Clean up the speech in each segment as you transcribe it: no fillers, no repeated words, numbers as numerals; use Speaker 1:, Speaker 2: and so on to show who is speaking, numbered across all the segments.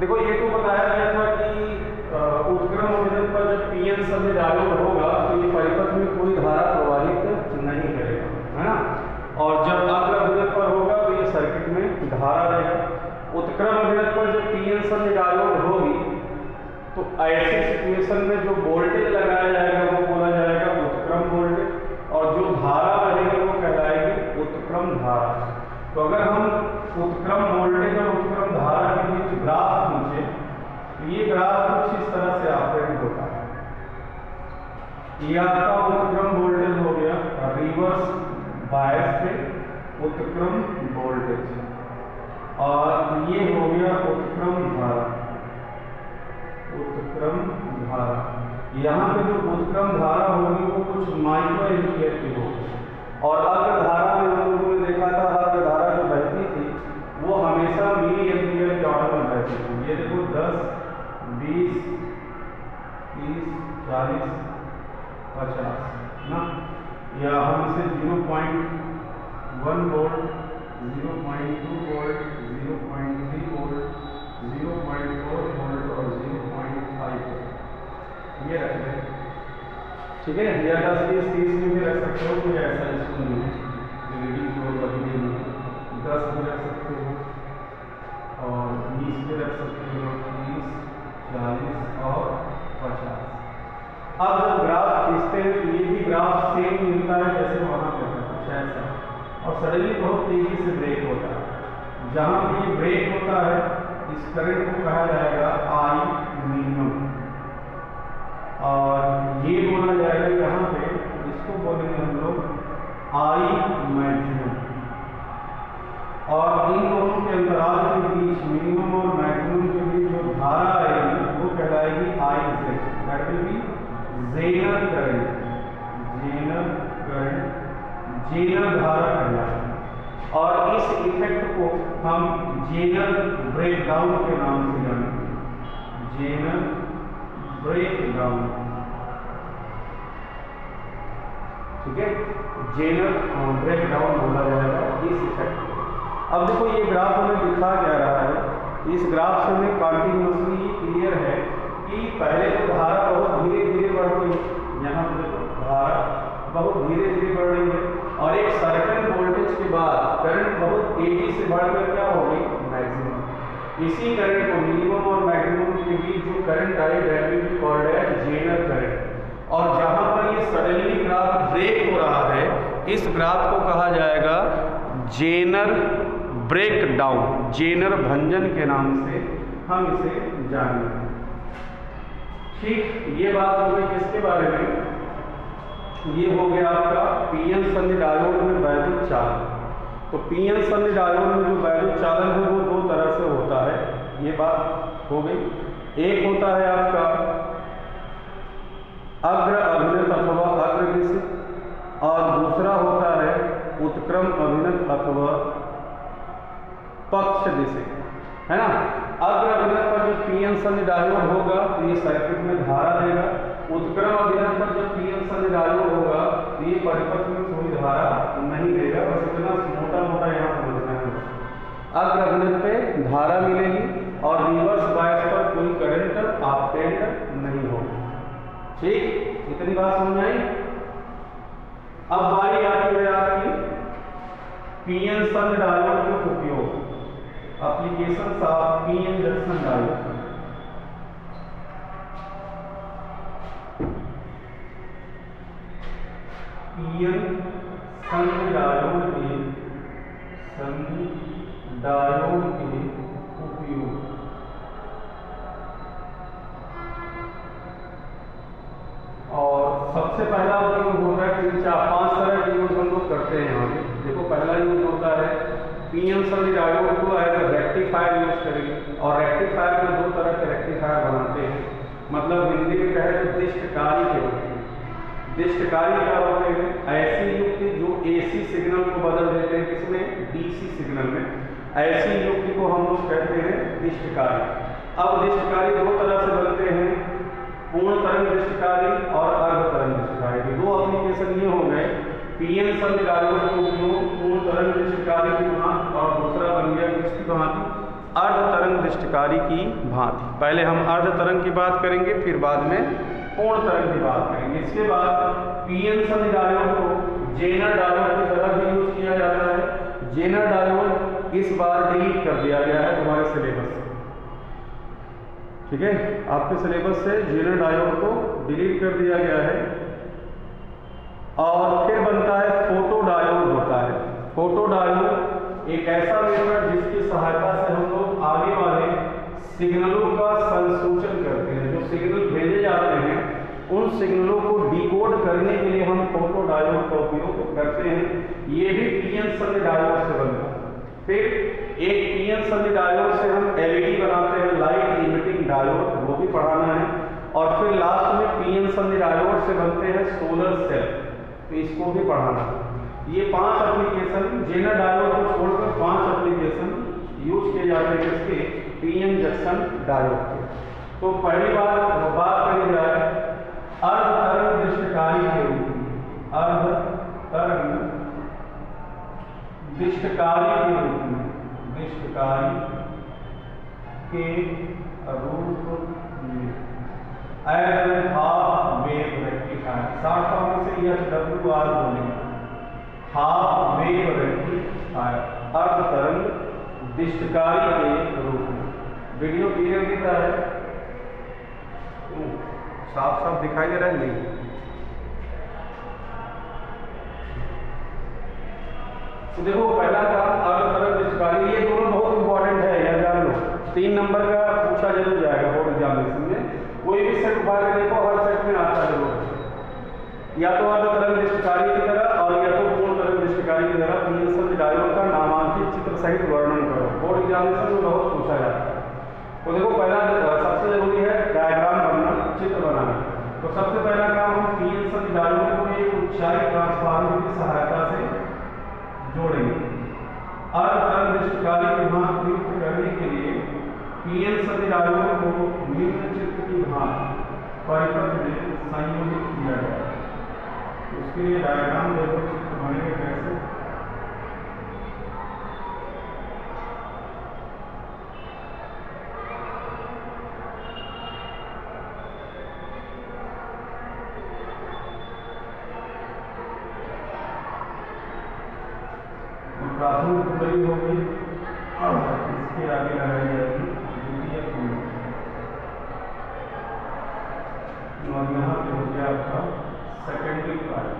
Speaker 1: देखो ये तो बताया गया था कि उत्क्रम अभिनत पर जब पीएन संधि डायोड होगा तो ये परिपथ में कोई धारा प्रवाहित नहीं करेगा, है ना। और जब अग्र अभिनत पर होगा तो ये सर्किट में धारा रहेगा। उत्क्रम अभिनत पर जब पीएन संधि डायोड होगी तो ऐसी सिचुएशन में जो वोल्टेज लगाया जाएगा वो बोला जाएगा उत्क्रम वोल्टेज, और जो धारा बहेगी वो कहलाएगी उत्क्रम धारा। तो अगर हम उत्क्रम वोल्टेज और उत्क्रम धारा के बीच ग्राफ खींचे तो ये ग्राफ कुछ इस तरह से ऑपरेट होता है। ये आपका उत्क्रम वोल्टेज हो गया रिवर्स बायस पे उत्क्रम वोल्टेज, और ये हो गया उत्क्रम धारा। उत्क्रम धारा यहाँ पे जो उत्क्रम धारा होगी वो कुछ माइक्रो एम्पियर की होगी, और अग्र धारा में हम लोगों ने देखा था अग्र धारा जो बहती थी वो हमेशा मिली एम्पियर के ऑर्डर में बहती थी। ये देखो 10, 20, 30, 40, 50 ना, या हम इसे 0.1 वोल्ट, 0.2 वोल्ट, 0.3 वोल्ट, 0.4 वोल्ट और 0.5 वोल्ट ये रख लें, ठीक है। या 10, 20, 30 में भी रख सकते हो, कोई ऐसा इशू नहीं है, रीडिंग जो कभी भी नहीं है। 10 भी रख सकते हो और 20 भी रख सकते हो, 30, 40 और 50। अब जब ग्राफ खींचते हैं तो ये भी ग्राफ सेम मिलता है जैसे वहाँ पे कुछ ऐसा, और सडनली बहुत तेजी से ब्रेक होता है। जहाँ पे ये ब्रेक होता है इस करंट को कहा जाएगा आई मिनिमम, और ये बोला जाएगा यहाँ पे, इसको बोलेंगे हम लोग आई मैक्सिमम। और इन दोनों के अंतराल के बीच मिनिमम और मैक्सिमम के बीच जो धारा आएगी वो कहलाएगी I Z, that will be Zener current. Zener current, Zener धारा कहलाएगी, और इस इफेक्ट को हम जेनर ब्रेकडाउन के नाम से जानेंगे। जेनर ब्रेकडाउन, ठीक है, जेनर ब्रेकडाउन बोला जाएगा इस इफेक्ट को। अब देखो ये ग्राफ हमें दिखा क्या रहा है, इस ग्राफ से हमें कॉन्टिन्यूसली क्लियर है कि पहले तो धारा बहुत धीरे धीरे बढ़ रही है, यहाँ पर देखो धारा बहुत धीरे धीरे बढ़ रही है, और एक सर्टेन वोल्टेज के बाद करंट बहुत तेजी से बढ़कर क्या हो गई मैक्सिमम। इसी करंट को मिनिमम और मैक्सिमम के बीच जो current I that will be called as Zener current. और जहां पर ये सडनली ग्राफ ब्रेक हो रहा है इस ग्राफ को कहा जाएगा जेनर ब्रेकडाउन, जेनर भंजन के नाम से हम इसे जानेंगे। ठीक, ये बात हो गई किसके बारे में, ये हो गया आपका पीएन संधि डायोड में वैद्युत चालन। तो पीएन संधि डायोड में जो वैद्युत चालन है वो दो तरह से होता है, ये बात हो गई। एक होता है आपका अग्र अभिनत अथवा अग्र दिशा, और दूसरा होता है उत्क्रम अभिनत अथवा पक्ष दिशा, है ना। अग्र अभिनत पर जब पीएन संधि डायोड होगा तो ये सर्किट में धारा देगा, उत्क्रम अभिनत पर जब पीएन संधि डायोड होगा तो ये परिपथ में कोई धारा नहीं देगा। बस इतना मोटा मोटा यहाँ समझना है। अग्र अभिनत पे धारा मिलेगी और रिवर्स बायस पर कोई करंट ऑब्टेंड नहीं होगा। ठीक, इतनी बात समझ आई। अब बारी आती है आपकी पीएन संधि डायोड के उपयोग, application of PN junction diode. PN संधि डायोड के उपयोग। और सबसे पहला उपयोग होता है 3-4-5 तरह के यूज हम लोग करते हैं यहाँ पे। देखो पहला यूज होता है पीएन संधि डायोड को एज ए रेक्टिफायर यूज करेंगे, और रेक्टिफायर में दो तरह के रेक्टिफायर बनाते हैं, मतलब हिंदी में कहे तो दिष्टकारी के होते हैं। दिष्टकारी क्या होते हैं, ऐसी युक्ति जो एसी सिग्नल को बदल देते हैं, किसमें, डीसी सिग्नल में, ऐसी युक्ति को हम लोग कहते हैं दिष्टकारी। अब दिष्टकारी दो तरह से बनते हैं, पूर्ण तरंग दिष्टकारी और अर्ध तरंग दिष्टकारी। दो एप्लीकेशन ये हो गए, पीएन संधि डायोड का उपयोग पूर्ण तरंग दिष्टकारी की भांति, और दूसरा बन गया किसकी भांति, अर्ध तरंग दृष्टिकारी की भांति। पहले हम अर्ध तरंग की बात करेंगे, फिर बाद में पूर्ण तरंग की बात करेंगे। इसके बाद पीएन सन्धि डायोड को जेनर डायोड की तरह भी यूज किया जाता है। जेनर डायोड इस बार डिलीट कर दिया गया है तुम्हारे सिलेबस से, ठीक है, आपके सिलेबस से जेनर डायोड को डिलीट कर दिया गया है। और फिर बनता है फोटो डायोड होता है। फोटो डायोड एक ऐसा मेथड जिसकी सहायता से हम लोग आगे वाले सिग्नलों का संसूचन करते हैं। जो सिग्नल भेजे जाते हैं उन सिग्नलों को डिकोड करने के लिए हम फोटो डायोड का उपयोग करते हैं। ये भी पीएन सन्धि डायोड से बनता है। फिर एक पीएन सन्धि डायोड से हम एलईडी बनाते हैं, लाइट इमिटिंग डायोड, वो भी पढ़ाना है। और फिर लास्ट में पीएन सन्धि डायोड से बनते हैं सोलर सेल, तो इसको भी पढ़ाना है। ये 5 एप्लीकेशन जेनर डायोड को छोड़कर 5 एप्लीकेशन यूज किए जाते हैं इसके पीएन जंक्शन डायोड के। तो पहली बात करी जाए अर्ध तरंग दृष्टिकारी के रूप में, अर्ध तरंग दृष्टिकारी के रूप में, दृष्टिकारी के रूप में as half wave rectifier, short form से HWR बोलेंगे, हाफ वेव रेक्टिफायर, अर्ध तरंग दृष्टिकारी के रूप में। वीडियो क्लियर दिख रहा है, साफ साफ दिखाई दे रहा है नहीं? तो देखो पहला काम अर्ध तरंग दृष्टिकारी, ये दोनों बहुत इंपॉर्टेंट है, यह जान लो। 3 नंबर का पूछा जरूर जाएगा बोर्ड एग्जामिनेशन में। कोई भी सेट उठा के देखो, हर सेट में आता जरूर, या तो अर्ध तरंग दृष्टिकारी की तरह और या तो पूर्ण तरंग दृष्टिकारी की तरह पीएन सन्धि डायोड का नामांकित चित्र सहित वर्णन करो। बोर्ड एग्जामिनेशन में बहुत पूछा जाता है। तो देखो पहला सबसे जरूरी है डायग्राम बनना, चित्र बनाना। तो सबसे पहला काम हम पीएन सन्धि डायोड को एक उत्साही ट्रांसफार्मर की सहायता से जोड़ेंगे। अर्ध तरंग दृष्टिकारी की भांति प्रयुक्त करने के लिए पीएन सन्धि डायोड को निम्न चित्र की भांति परिपथ में संयोजित किया जाए। उसके लिए डायग्राम देखो चित्र बनेगा कैसे। प्राथमिक कुंडली होगी, इसके आगे लगाई जाएगी द्वितीय कुंडली, और यहाँ पे हो गया आपका सेकेंडरी पार्ट।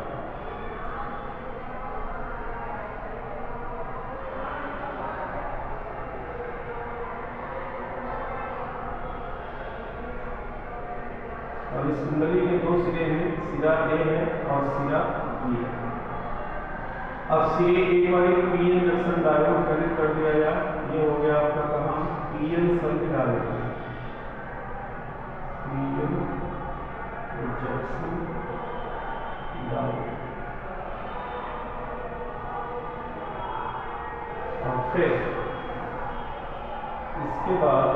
Speaker 1: और इस कुंडली के 2 सिरे हैं, सिरा ए है और सिरा बी है। अब सिरे एक बार पीएन जंक्शन डायोड कनेक्ट कर दिया जाए। ये हो गया आपका कहाँ, पीएन सन्धि डायोड, पीएन जंक्शन डायोड। और फिर इसके बाद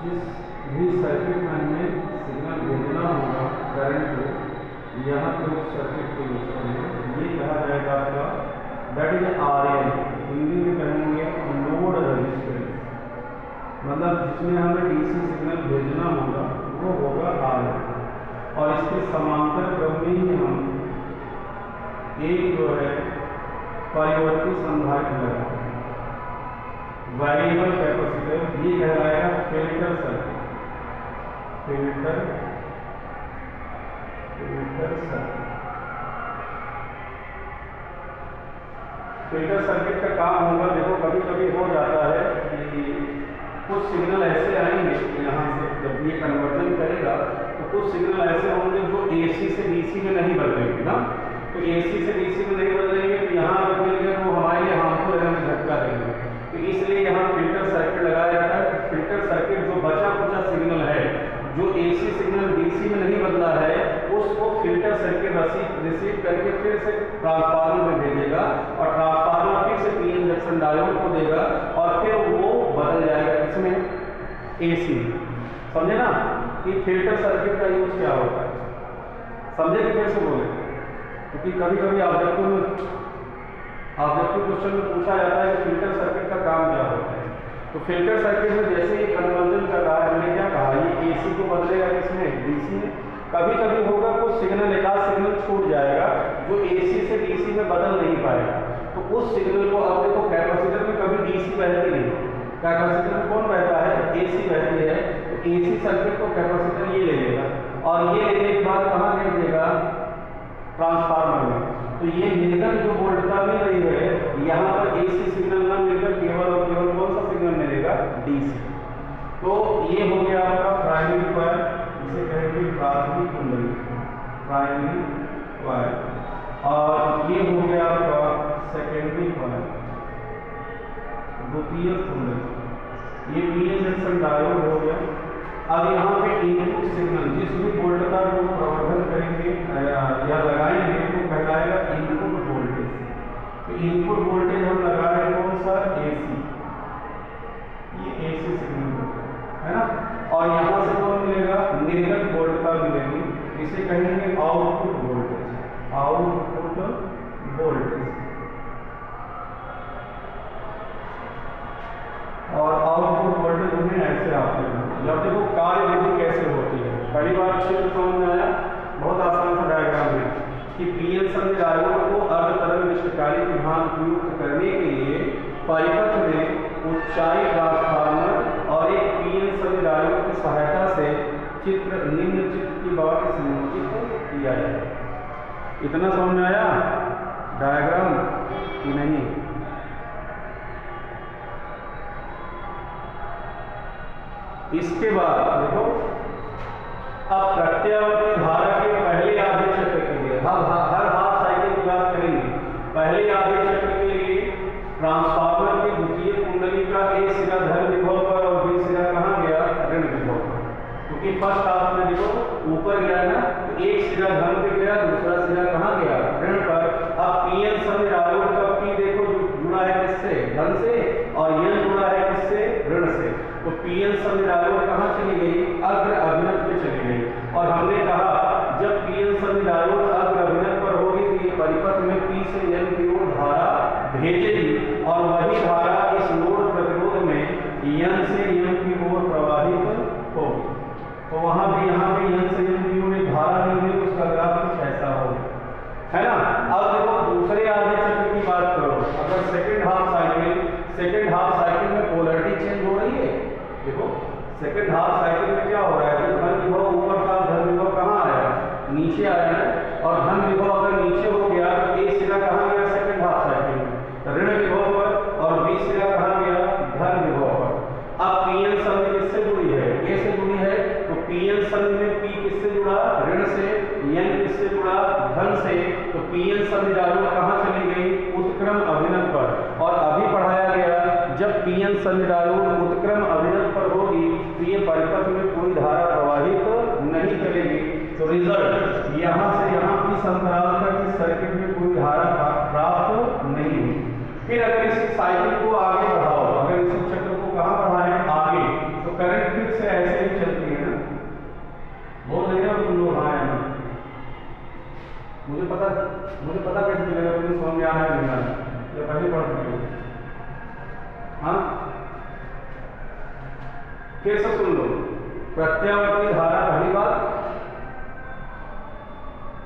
Speaker 1: जिस भी सर्किट में हमें सिग्नल भेजना होगा करंट को, यहाँ पे उस सर्किट को यूज करेंगे। ये कहा जाएगा आपका दैट इज आरएल, हिंदी में कहेंगे लोड रेजिस्टेंस, मतलब जिसमें हमें डीसी सिग्नल भेजना होगा वो होगा आरएल। और इसके समांतर क्रम में ही हम एक जो है परिवर्ती संधारित्र लगाएंगे, वेरिएबल कैपेसिटर, ये कहलाएगा filter circuit, filter circuit. Filter circuit का काम होगा, देखो कभी कभी हो जाता है कि कुछ सिग्नल ऐसे आएंगे यहाँ से, जब ये कन्वर्जन करेगा तो कुछ सिग्नल ऐसे होंगे जो एसी से डीसी में नहीं बदलेंगे ना। तो एसी से डीसी में नहीं बदलेंगे तो यहाँ बदलेंगे तो हमारे लिए हार्मफुल है, हमें झटका देंगे। तो इसलिए यहाँ फिल्टर सर्किट लगाया जाता है। फिल्टर सर्किट जो बचा कुचा सिग्नल है, जो एसी सिग्नल डीसी में नहीं बदला है, उसको फिल्टर सर्किट रिसीव करके फिर से ट्रांसफार्मर में भेजेगा और ट्रांसफार्मर फिर से पीएन जंक्शन डायोड को देगा और फिर वो बदल जाएगा इसमें एसी। समझे ना कि फिल्टर सर्किट का यूज क्या होता है? समझे कि फिर से बोले? क्योंकि कभी कभी ऑब्जेक्टिव क्वेश्चन में पूछा जाता है कि फिल्टर सर्किट का काम क्या होता है। तो फिल्टर सर्किट में जैसे ही कन्वर्जन कर रहा है, हमने क्या कहा, ये AC को बदलेगा किसमें, DC में। कभी कभी होगा कुछ सिग्नल, एक आध सिग्नल छूट जाएगा जो AC से DC में बदल नहीं पाएगा, तो उस सिग्नल को अब देखो कैपेसिटर में कभी DC बहती नहीं, कैपेसिटर में कौन बहता है, AC बहती है। तो AC सर्किट को कैपेसिटर ये ले लेगा और ये लेने के बाद कहाँ दे देगा, ट्रांसफार्मर में। तो ये निर्गत जो वोल्टता मिल रही है, यहाँ पर AC सिग्नल ना मिलकर केवल और केवल कौन सा सिग्नल मिलेगा, DC। तो ये हो गया आपका प्राइमरी कॉइल, इसे कहेंगे प्राथमिक कुंडली, प्राइमरी कॉइल। और ये हो गया आपका सेकेंडरी कॉइल, द्वितीय कुंडली। ये पीएन जंक्शन डायोड हो गया। अब यहाँ पे इनपुट सिग्नल जिस भी वोल्टता को प्रवर्धन करेंगे या लगाएंगे वो कहलाएगा इनपुट वोल्टेज। तो इनपुट वोल्टेज हम लगा रहे हैं कौन सा, AC, ये AC सिग्नल है ना। और यहाँ से कौन मिलेगा, निर्गत वोल्टता मिलेगी, इसे कहेंगे आउटपुट वोल्टेज, आउटपुट वोल्टेज। और आउटपुट वोल्टेज उन्हें ऐसे आते हैं। जब देखो कार्य विधि कैसे होती है, पहली बार अच्छे से समझ में आया, बहुत आसान सा डायग्राम है कि पीएन संधि डायोड को अर्ध तरंग निष्क्रियकारी की भांति उपयुक्त करने के लिए परिपथ में ऊंचाई ट्रांसफार्मर और एक पीएन संधि डायोड की सहायता से निम्न चित्र की बात संयोजित किया जाए। इतना समझ में आया डायग्राम कि नहीं? इसके बाद देखो, अब प्रत्यावर्ती धारा के पहले आधे चक्र के लिए हर हाफ साइकिल की बात करेंगे। पहले आधे चक्र के लिए ट्रांसफार्मर की द्वितीय कुंडली का एक सिरा धन विभव पर और बी सिरा कहाँ गया, ऋण विभव पर। क्योंकि फर्स्ट हाफ में देखो ऊपर गया ना, तो एक सिरा धन पे गया, दूसरा सिरा कहाँ गया, ऋण पर। अब पीएन संधि डायोड का पी देखो जुड़ा है किससे, धन से, और एन जुड़ा है किससे, ऋण से। तो पीएन संधि डायोड कहाँ चली गई, अग्र अभिनत में चली गई। और हमने कहा जब पीएन संधि डायोड अग्र अभिनत पर होगी तो ये परिपथ में P से N की ओर धारा भेजेगी और वही धारा इस लोड प्रतिरोध में N से M की ओर प्रवाहित होगी। तो वहां भी यहाँ पे N से M की ओर धारा मिलेगी, उसका ग्राफ कुछ ऐसा होगा, है ना। अब देखो दूसरे आधे चक्र की बात करो, अगर सेकेंड हाफ साइकिल में पोलरिटी चेंज हो रही है। देखो सेकेंड हाफ साइकिल में क्या हो रहा है, जो धन विभव ऊपर था, धन विभव कहाँ आया, नीचे आया है। और धन विभव अगर नीचे हो गया तो ए सिरा कहाँ गया, सेकेंड हाफ साइकिल में ऋण विभव पर, और बी सिरा कहाँ गया, धन विभव पर। अब पीएन संधि किससे जुड़ी है, ए से जुड़ी है। तो पीएन संधि में पी किससे जुड़ा, ऋण से, एन किससे जुड़ा, धन से। तो पीएन संधि डायोड कहाँ चली गई, उत्क्रम अभिनत पर। और अभी पढ़ाया गया जब पीएन संधि डायोड उत्क्रम अभिनत पर होगी तो ये परिपथ में कोई धारा प्रवाहित नहीं करेगी। तो रिजल्ट यहाँ से यहाँ की अंतराल तक इस सर्किट में कोई धारा प्राप्त नहीं हुई। फिर अगर इस साइकिल को आगे बढ़ाओ, अगर इस चक्र को कहाँ बढ़ाएं, आगे, तो करंट फिर से ऐसे ही चलती है ना। बोल नहीं रहे तुम लोग, हाँ है ना। मुझे पता कैसे चलेगा, मुझे समझ में आ रहा है नहीं आ रहा है, या पहले पढ़ चुके हो। हाँ फिर से सुन लो, प्रत्यावर्ती धारा पहली बात,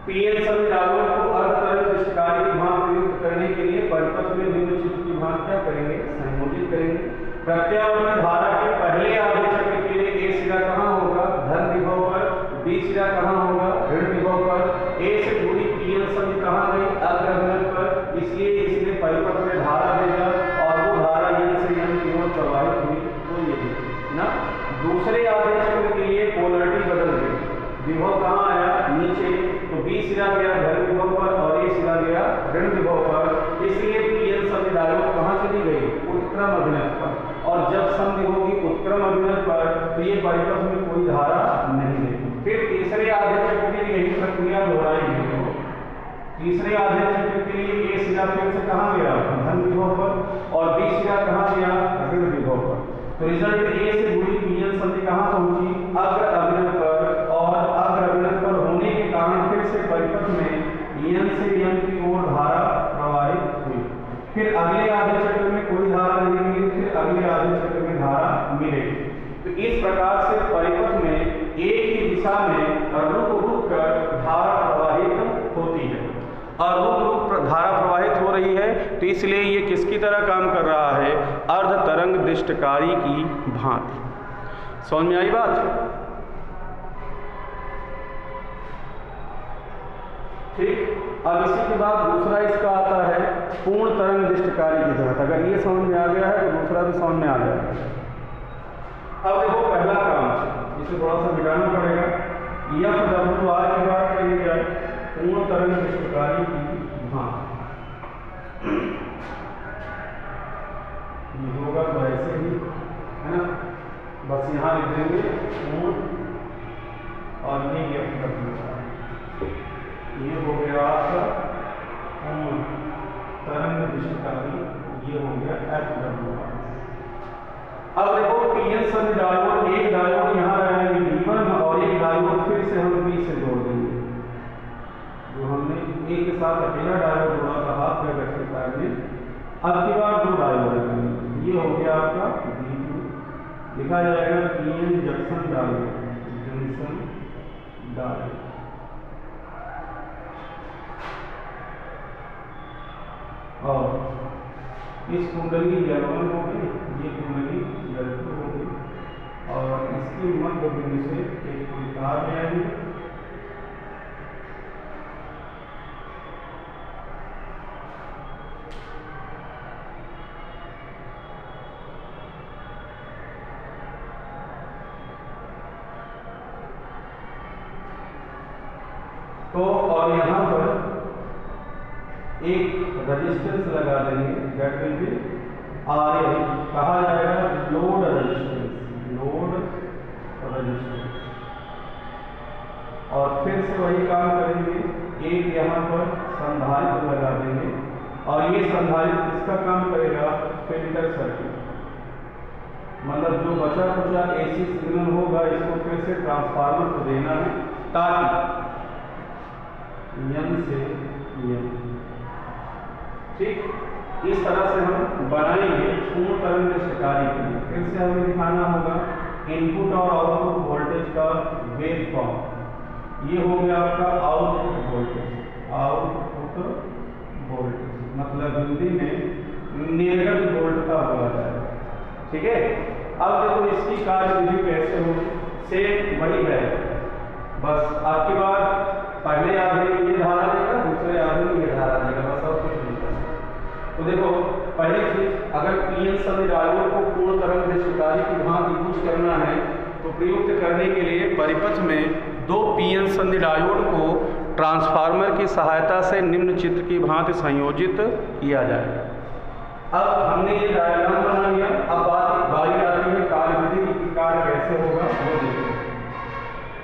Speaker 1: पीएन संधि डायोड को अर्ध तरंग निष्क्रियकारी की भांति प्रयुक्त करने के लिए परिपथ में निम्न चित्र की भांति क्या करेंगे, संयोजित करेंगे। प्रत्यावर्ती धारा के पहले आधे चक्र के लिए ए सिरा कहाँ होगा, धन विभव पर, बी सिरा कहाँ होगा, ऋण विभव पर। ए से जुड़ी पीएन संधि कहाँ गई, अग्र अभिनत पर, इसलिए इसने परिपथ में धारा भेजा और वो धारा एन से एन की ओर प्रवाहित हुई। तो ये ना दूसरे आधे चक्र के लिए पोलरिटी बदल गई, विभव कहाँ आया, नीचे। तो बी सिरा गया धन विभव पर और ए सिरा गया ऋण विभव पर। इसलिए पीएन संधि डायोड कहाँ चली गई, उत्क्रम अभिनत पर। और जब संधि होगी उत्क्रम अभिनत पर तो ये परिपथ में कोई धारा नहीं देगी। फिर तीसरे आधे चक्र के लिए यही प्रक्रिया दोहराएंगे। तीसरे आधे चक्र के लिए ए सिरा फिर से कहाँ गया, धन विभव पर, और बी सिरा कहाँ गया, ऋण विभव पर। तो रिजल्ट ए से जुड़ी पीएन संधि कहाँ पहुंची, अग्र अभिनत पर। और अग्र अभिनत पर होने के कारण फिर से परिपथ में एन से फिर अगले आधे चक्र में कोई धारा नहीं मिली, फिर अगले आधे चक्र में धारा मिलेगी। तो इस प्रकार से परिपथ में एक ही दिशा में रुक रुक कर धारा प्रवाहित होती है, और रुक रुक धारा प्रवाहित हो रही है, तो इसलिए ये किसकी तरह काम कर रहा है? अर्ध तरंग दिष्टकारी की भांति। समझ में आई बात? ठीक। अब इसी के बाद दूसरा इसका आता है पूर्ण तरंग दिष्टकारी की तहत। अगर ये समझ में आ गया है तो दूसरा भी समझ में आ गया है। अब देखो पहला काम, इसे थोड़ा सा मिटाना पड़ेगा। FWR की बात करी जाए, पूर्ण तरंग दिष्टकारी की भांति, ये होगा तो ऐसे ही है ना, बस यहाँ लिख देंगे पूर्ण, और ये FWR, ये हो गया आपका तरंग दिष्टकारी, ये हो गया FWR। अब देखो पीएन सभी डायोड, एक डायोड यहाँ रहेंगे D1 और एक डायोड फिर से हम B से जोड़ देंगे। जो हमने एक के साथ अकेला डायोड जोड़ा था हाथ में रेक्टिफायर में, अब की बार दो डायोड रहेंगे। ये हो गया आपका D2, लिखा जाएगा PN junction diode, junction diode. और इस कुंडली L1 हो गई, ये कुंडली L2 हो गई, और इसके मध्य बिंदु से एक कोई तार ले आएंगे, तो और यहाँ पर एक रेजिस्टेंस लगा देंगे, दैट विल बी RL, कहा जाएगा लोड रेजिस्टेंस, लोड रेजिस्टेंस। और फिर से वही काम करेंगे, एक यहाँ पर संधारित्र लगा देंगे, और ये संधारित्र किसका काम करेगा? फिल्टर सर्किट, मतलब जो बचा कुचा AC सिग्नल होगा इसको फिर से ट्रांसफार्मर को देना है, ताकि N से N, ठीक। इस तरह से हम बनाएंगे पूर्ण तरंग दिष्टकारी के लिए। फिर से हमें दिखाना होगा इनपुट और आउटपुट वोल्टेज का वेव फॉर्म। ये हो गया आपका आउटपुट वोल्टेज, आउटपुट वोल्टेज मतलब हिंदी में निर्गत वोल्ट का बोला जाएगा, ठीक है। अब देखो इसकी कार्य विधि कैसे हो, सेम वही है, बस आपके बाद पहले आधे में ये धारा देगा, दूसरे आधे में ये धारा देगा, बस और कुछ नहीं करना। तो देखो पहली चीज, अगर पीएन सभी डायोड को पूर्ण तरंग दिष्टकारी की भांति यूज करना है तो प्रयुक्त करने के लिए परिपथ में दो पीएन संधि डायोड को ट्रांसफार्मर की सहायता से निम्न चित्र की भांति संयोजित किया जाएगा। अब हमने ये डायग्राम बना लिया, अब बारी आती है कार्यविधि की, कार्य कैसे होगा वो देखिए।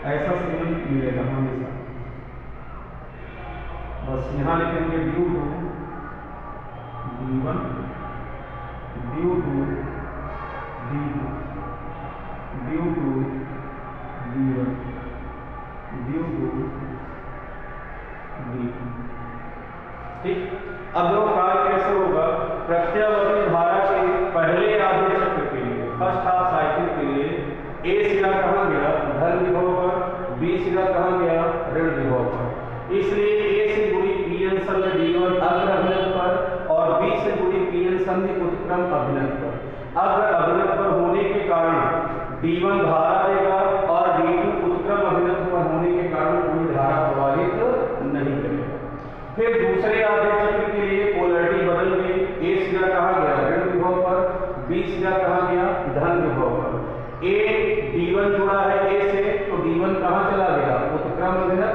Speaker 1: ऐसा सिग्नल मिलेगा हमेशा, बस यहाँ लिखेंगे due to D1, due to D2, due to D1, due to D2, ठीक। अब वो कार्य कैसे होगा? प्रत्यावर्ती धारा के पहले आधे चक्र के लिए, फर्स्ट हाफ साइकिल के लिए A सिरा कहाँ गया? धन विभव पर, B सिरा कहाँ गया? ऋण विभव पर। इसलिए A से जुड़ी पीएन संधि D1 अग्र अभिनत पर और B से जुड़ी पीएन संधि उत्क्रम अभिनत पर। अग्र अभिनत पर होने के कारण D1 धारा देगा और D2 उत्क्रम अभिनत पर होने के कारण कोई धारा प्रवाहित नहीं करेगा। फिर दूसरे आधे चक्र के लिए पोलैरिटी बदल गई, A सिरा कहाँ गया? ऋण विभव पर, B सिरा कहाँ गया? धन विभव पर। A D1 जुड़ा है A से, तो D1 कहाँ चला गया? उत्क्रम अभिनत।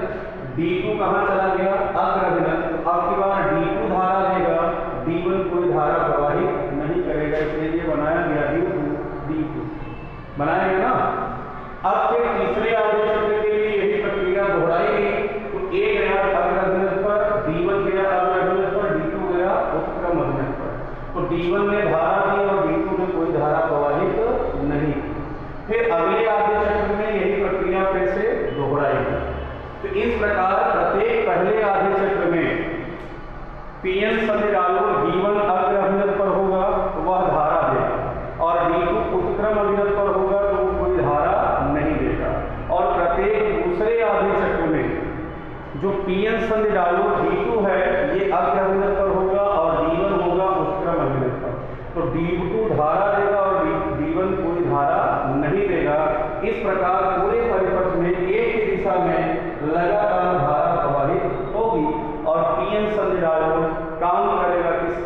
Speaker 1: D2 कहाँ चला गया? अग्र अभिनत। तो अब की बार D2 धारा देगा, D1 कोई धारा प्रवाहित नहीं करेगा, इसलिए ये बनाया गया D2 बनाया गया ना। अब फिर तीसरे आधे चक्र के लिए यही प्रक्रिया दोहराई गई, तो A गया अग्र अभिनत पर, D1 गया अग्र अभिनत पर, D2 गया उत्क्रम अभिनत पर। तो D1 ने धारा दी और D2 ने कोई धारा प्रवाहित नहीं। फिर अगले आधे चक्र में यही प्रक्रिया फिर से दोहराई गई। तो इस प्रकार प्रत्येक पहले आधे चक्र में पीएन संधि डायोड D1 अग्र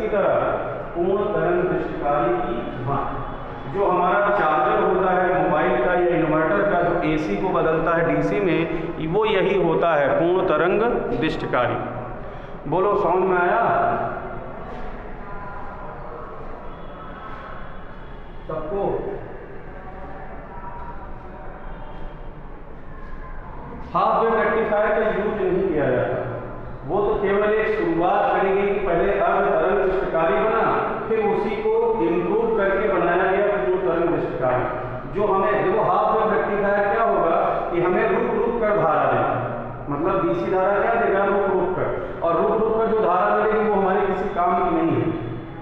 Speaker 1: इसी तरह पूर्ण तरंग दृष्टिकारी की भांति जो हमारा चार्जर होता है मोबाइल का या इन्वर्टर का, जो AC को बदलता है DC में, वो यही होता है पूर्ण तरंग दृष्टिकारी। बोलो समझ में आया सबको? हाफ वेव रेक्टिफायर का यूज नहीं किया जाता, वो तो केवल एक शुरुआत करेगी कि पहले अर्ध तरंग दृष्टिकारी बना, फिर उसी को इम्प्रूव करके बनाया गया पूर्ण तरंग दृष्टिकारी। जो हमें देखो हाफ वेव रेक्टिफायर क्या होगा कि हमें रुक रुक कर धारा देगा, मतलब DC धारा क्या देगा, रुक रुक कर, और रुक रुक कर जो धारा मिलेगी वो हमारे किसी काम की नहीं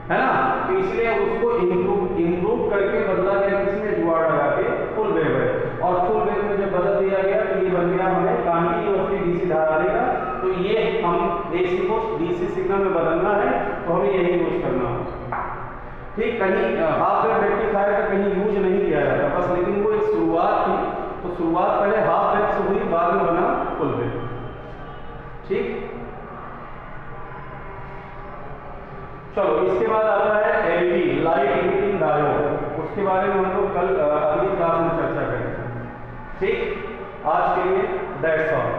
Speaker 1: है ना। तो इसलिए उसको इम्प्रूव करके बदला गया किसमें, जुगाड़ लगा के फुल वेव है, और फुल वेव में जब बदल दिया गया तो ये बन गया हमें काम की और फिर DC धारा देगा। तो ये हम AC को DC सिग्नल में बदलना है तो हमें यही यूज करना होगा। ठीक, कहीं हाफ वेव रेक्टिफायर का कहीं यूज नहीं किया जाता बस, लेकिन वो एक शुरुआत थी, तो शुरुआत पहले हाफ वेव से हुई, बाद में बना फुल वेव। ठीक, चलो इसके बाद आता है LED लाइट इमिटिंग डायोड, उसके बारे में हम लोग कल अगली क्लास में चर्चा करेंगे। ठीक, आज के लिए दैट्स ऑल।